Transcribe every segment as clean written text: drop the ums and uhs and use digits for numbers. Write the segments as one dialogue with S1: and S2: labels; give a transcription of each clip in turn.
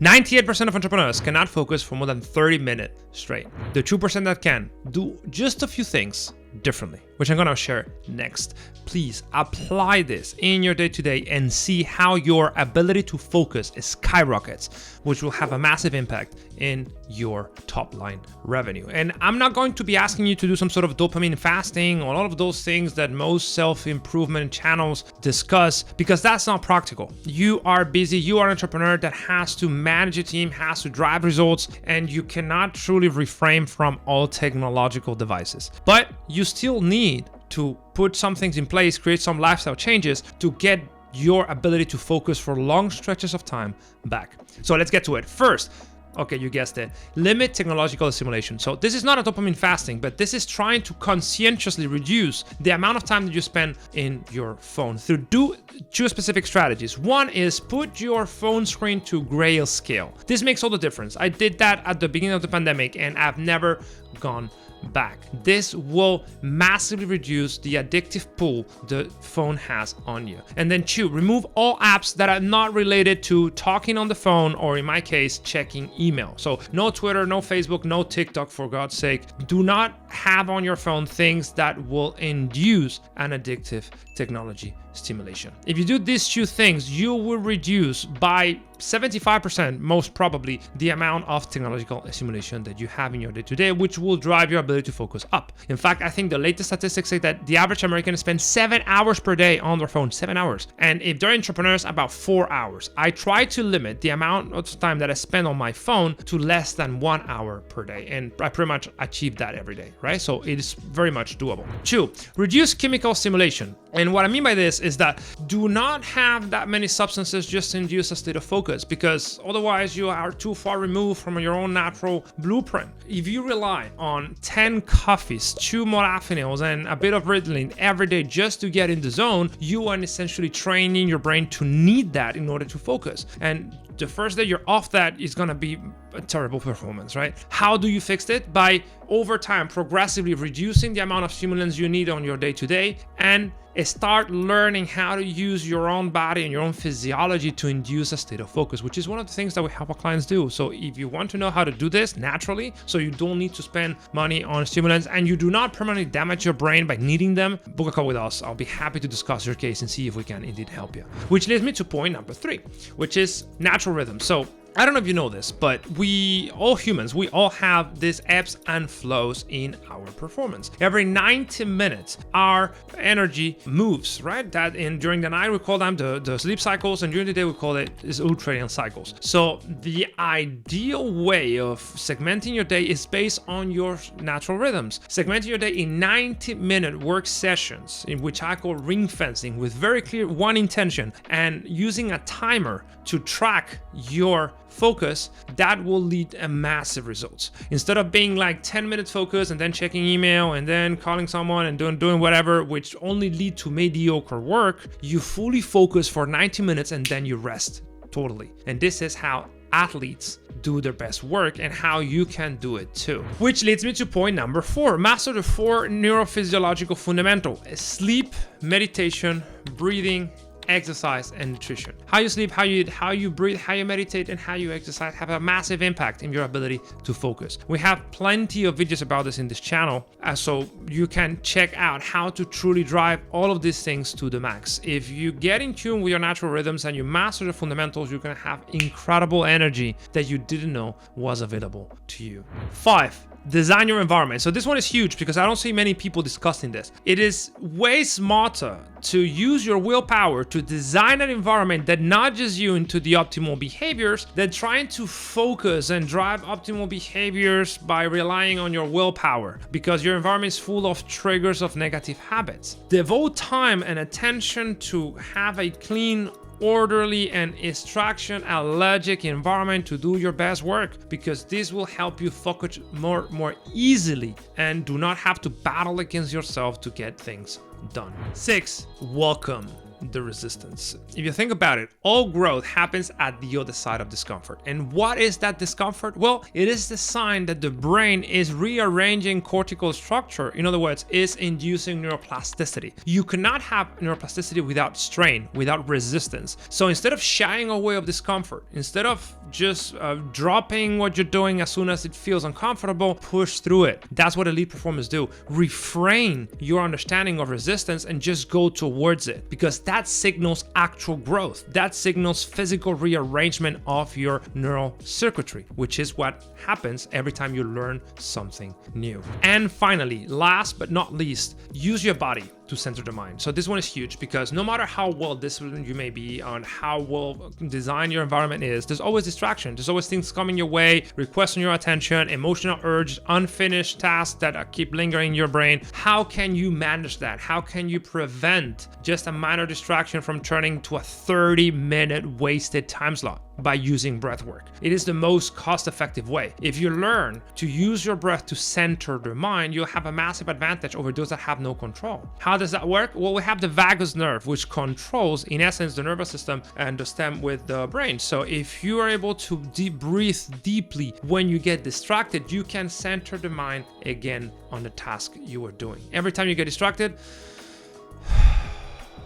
S1: 98% of entrepreneurs cannot focus for more than 30 minutes straight. The 2% that can do just a few things differently, which I'm gonna share next. Please apply this in your day-to-day and see how your ability to focus skyrockets, which will have a massive impact in your top line revenue. And I'm not going to be asking you to do some sort of dopamine fasting or all of those things that most self-improvement channels discuss, because that's not practical. You are busy, you are an entrepreneur that has to manage a team, has to drive results, and you cannot truly refrain from all technological devices. But you still need to put some things in place, create some lifestyle changes to get your ability to focus for long stretches of time back. So let's get to it. First, okay, you guessed it, limit technological assimilation. So this is not a dopamine fasting, but this is trying to conscientiously reduce the amount of time that you spend in your phone through two specific strategies. One is put your phone screen to grayscale. This makes all the difference. I did that at the beginning of the pandemic and I've never gone back. This will massively reduce the addictive pull the phone has on you. And then 2, remove all apps that are not related to talking on the phone, or in my case, checking email. So no Twitter, no Facebook, no TikTok, for God's sake. Do not have on your phone things that will induce an addictive technology stimulation. If you do these 2 things, you will reduce by 75%, most probably, the amount of technological stimulation that you have in your day-to-day, which will drive your ability to focus up. In fact, I think the latest statistics say that the average American spends 7 hours per day on their phone, 7 hours. And if they're entrepreneurs, about 4 hours. I try to limit the amount of time that I spend on my phone to less than 1 hour per day. And I pretty much achieve that every day, right? So it is very much doable. 2, reduce chemical stimulation. And what I mean by this is that do not have that many substances just to induce a state of focus, because otherwise you are too far removed from your own natural blueprint. If you rely on 10 coffees, 2 modafinils, and a bit of Ritalin every day just to get in the zone, you are essentially training your brain to need that in order to focus. And the first day you're off that is going to be a terrible performance, right? How do you fix it? By over time, progressively reducing the amount of stimulants you need on your day-to-day, and start learning how to use your own body and your own physiology to induce a state of focus, which is one of the things that we help our clients do. So if you want to know how to do this naturally, so you don't need to spend money on stimulants and you do not permanently damage your brain by needing them, book a call with us. I'll be happy to discuss your case and see if we can indeed help you. Which leads me to point number 3, which is natural rhythm. So I don't know if you know this, but we all humans, we all have these ebbs and flows in our performance. Every 90 minutes, our energy moves, right? During the night, we call them the sleep cycles, and during the day, we call it ultradian cycles. So the ideal way of segmenting your day is based on your natural rhythms. Segmenting your day in 90-minute work sessions, in which I call ring fencing, with very clear one intention, and using a timer to track your focus, that will lead to massive results. Instead of being like 10 minutes focus and then checking email and then calling someone and doing whatever, which only lead to mediocre work, you fully focus for 90 minutes and then you rest totally. And this is how athletes do their best work and how you can do it too. Which leads me to point number 4, master the 4 neurophysiological fundamentals: sleep, meditation, breathing, exercise, and nutrition. How you sleep, how you eat, how you breathe, how you meditate, and how you exercise have a massive impact in your ability to focus. We have plenty of videos about this in this channel, so you can check out how to truly drive all of these things to the max. If you get in tune with your natural rhythms and you master the fundamentals, you're going to have incredible energy that you didn't know was available to you. 5, design your environment. So this one is huge because I don't see many people discussing this. It is way smarter to use your willpower to design an environment that nudges you into the optimal behaviors than trying to focus and drive optimal behaviors by relying on your willpower, because your environment is full of triggers of negative habits. Devote time and attention to have a clean, orderly, and distraction allergic environment to do your best work, because this will help you focus more easily and do not have to battle against yourself to get things done. 6, welcome the resistance. If you think about it, all growth happens at the other side of discomfort. And what is that discomfort? Well, it is the sign that the brain is rearranging cortical structure. In other words, is inducing neuroplasticity. You cannot have neuroplasticity without strain, without resistance. So instead of shying away of discomfort, instead of just dropping what you're doing as soon as it feels uncomfortable, push through it. That's what elite performers do. Refrain your understanding of resistance and just go towards it, because that signals actual growth. That signals physical rearrangement of your neural circuitry, which is what happens every time you learn something new. And finally, last but not least, use your body to center the mind. So this one is huge, because no matter how well disciplined you may be on how well designed your environment is, there's always distraction. There's always things coming your way, requesting your attention, emotional urge, unfinished tasks that keep lingering in your brain. How can you manage that? How can you prevent just a minor distraction from turning to a 30-minute wasted time slot? By using breath work. It is the most cost-effective way. If you learn to use your breath to center the mind, you'll have a massive advantage over those that have no control. How does that work? Well, we have the vagus nerve, which controls, in essence, the nervous system and the stem with the brain. So if you are able to breathe deeply when you get distracted, you can center the mind again on the task you are doing. Every time you get distracted,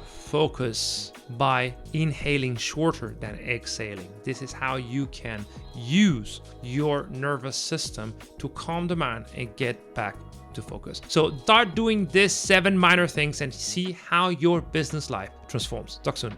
S1: focus by inhaling shorter than exhaling. This is how you can use your nervous system to calm the mind and get back to focus. So start doing these 7 minor things and see how your business life transforms. Talk soon.